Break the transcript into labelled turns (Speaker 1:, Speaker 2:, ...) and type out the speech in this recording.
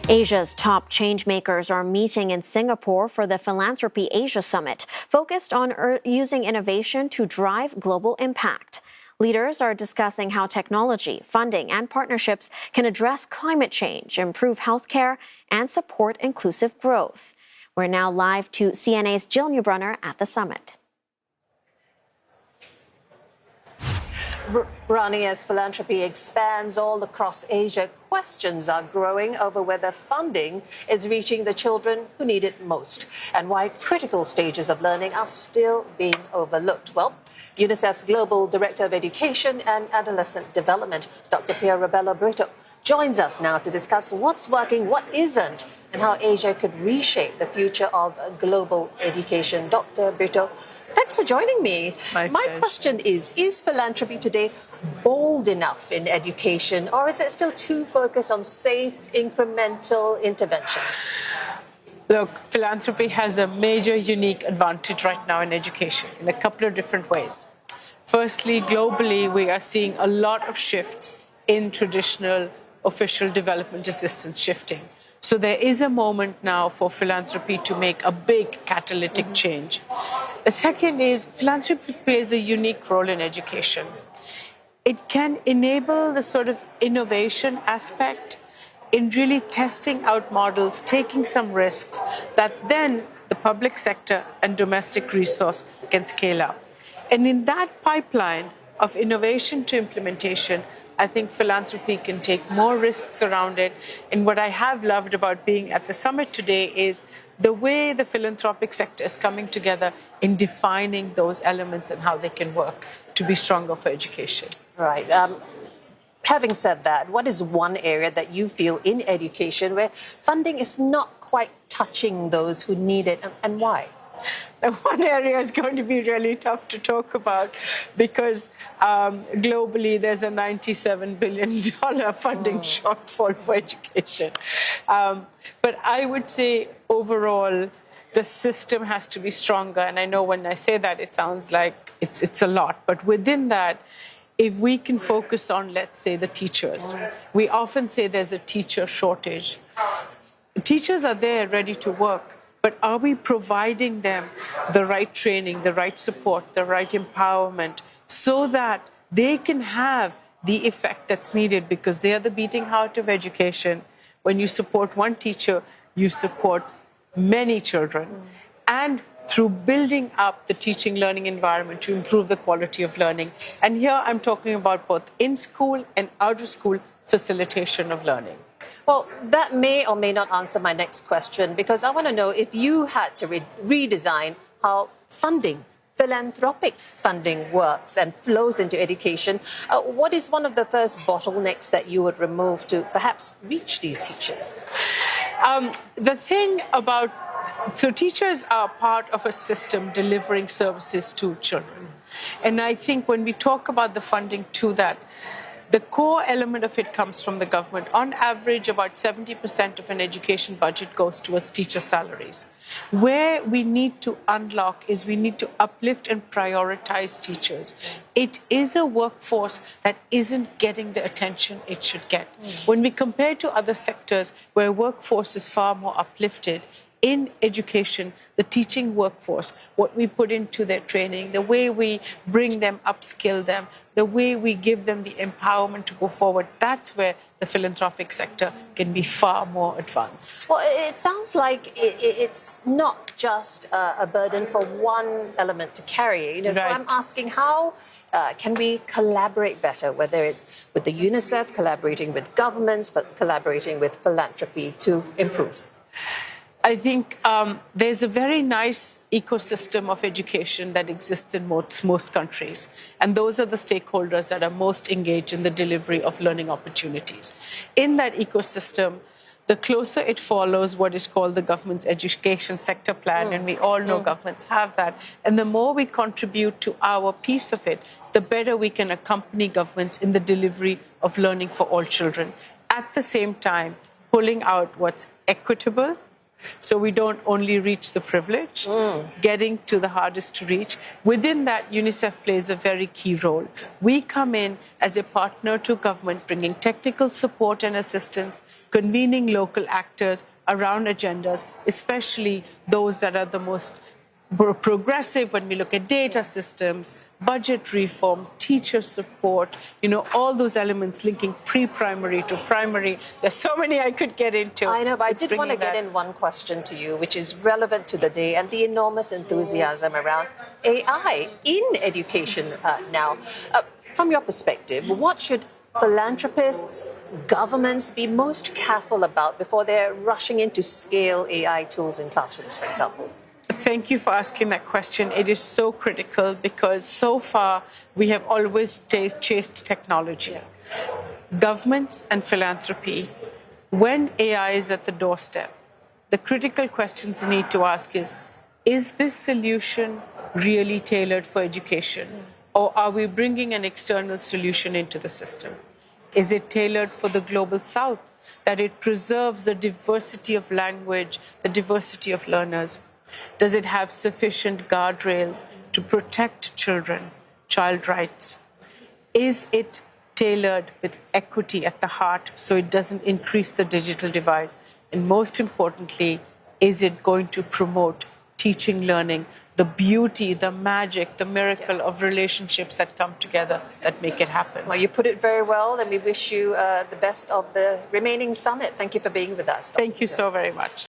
Speaker 1: Asia's top changemakers are meeting in Singapore for the Philanthropy Asia Summit, focused on using innovation to drive global impact. Leaders are discussing how technology, funding, and partnerships can address climate change, improve healthcare, and support inclusive growth. We're now live to CNA's Jill Newbrunner at the summit.
Speaker 2: Rani, as philanthropy expands all across Asia, questions are growing over whether funding is reaching the children who need it most and why critical stages of learning are still being overlooked. Well, UNICEF's Global Director of Education and Adolescent Development, Dr. Pia Rebello Britto, joins us now to discuss what's working, what isn't, and how Asia could reshape the future of global education. Dr. Britto, thanks for joining me. My question is philanthropy today bold enough in education, or is it still too focused on safe, incremental interventions?
Speaker 3: Look, philanthropy has a major, unique advantage right now in education in a couple of different ways. Firstly, globally, we are seeing a lot of shift in traditional official development assistance shifting. So there is a moment now for philanthropy to make a big catalytic change. The second is philanthropy plays a unique role in education. It can enable the sort of innovation aspect in really testing out models, taking some risks that then the public sector and domestic resource can scale up. And in that pipeline of innovation to implementation, I think philanthropy can take more risks around it. And what I have loved about being at the summit today is the way the philanthropic sector is coming together in defining those elements and how they can work to be stronger for education.
Speaker 2: Right. Having said that, what is one area that you feel in education where funding is not quite touching those who need it, and why?
Speaker 3: One area is going to be really tough to talk about because globally there's a $97 billion funding shortfall for education. But I would say overall the system has to be stronger. And I know when I say that it sounds like it's a lot. But within that, if we can focus on, let's say, the teachers, we often say there's a teacher shortage. Teachers are there ready to work. But are we providing them the right training, the right support, the right empowerment so that they can have the effect that's needed? Because they are the beating heart of education. When you support one teacher, you support many children. And through building up the teaching learning environment to improve the quality of learning. And here I'm talking about both in-school and out-of-school facilitation of learning.
Speaker 2: Well, that may or may not answer my next question, because I want to know if you had to redesign how funding, philanthropic funding works and flows into education, what is one of the first bottlenecks that you would remove to perhaps reach these teachers?
Speaker 3: The thing about, so teachers are part of a system delivering services to children. And I think when we talk about the funding to that, the core element of it comes from the government. On average, about 70% of an education budget goes towards teacher salaries. Where we need to unlock is we need to uplift and prioritize teachers. It is a workforce that isn't getting the attention it should get. When we compare to other sectors where workforce is far more uplifted, in education, the teaching workforce, what we put into their training, the way we bring them, upskill them, the way we give them the empowerment to go forward, that's where the philanthropic sector can be far more advanced.
Speaker 2: Well, it sounds like it's not just a burden for one element to carry.
Speaker 3: Right.
Speaker 2: So I'm asking how can we collaborate better, whether it's with the UNICEF, collaborating with governments, but collaborating with philanthropy to improve?
Speaker 3: I think there's a very nice ecosystem of education that exists in most countries. And those are the stakeholders that are most engaged in the delivery of learning opportunities. In that ecosystem, the closer it follows what is called the government's education sector plan, and we all know governments have that, and the more we contribute to our piece of it, the better we can accompany governments in the delivery of learning for all children. At the same time, pulling out what's equitable, so we don't only reach the privileged, getting to the hardest to reach. Within that, UNICEF plays a very key role. We come in as a partner to government, bringing technical support and assistance, convening local actors around agendas, especially those that are the most progressive when we look at data systems, budget reform, teacher support, all those elements linking pre-primary to primary. There's so many I could get into.
Speaker 2: I know, but I did want to get in one question to you, which is relevant to the day and the enormous enthusiasm around AI in education now. From your perspective, what should philanthropists, governments be most careful about before they're rushing in to scale AI tools in classrooms, for example?
Speaker 3: Thank you for asking that question. It is so critical because so far we have always chased technology. Governments and philanthropy, when AI is at the doorstep, the critical questions you need to ask is this solution really tailored for education? Or are we bringing an external solution into the system? Is it tailored for the global south, that it preserves the diversity of language, the diversity of learners? Does it have sufficient guardrails to protect children, child rights? Is it tailored with equity at the heart so it doesn't increase the digital divide? And most importantly, is it going to promote teaching, learning, the beauty, the magic, the miracle of relationships that come together that make it happen?
Speaker 2: Well, you put it very well, and we wish you the best of the remaining summit. Thank you for being with us.
Speaker 3: Thank you so very much.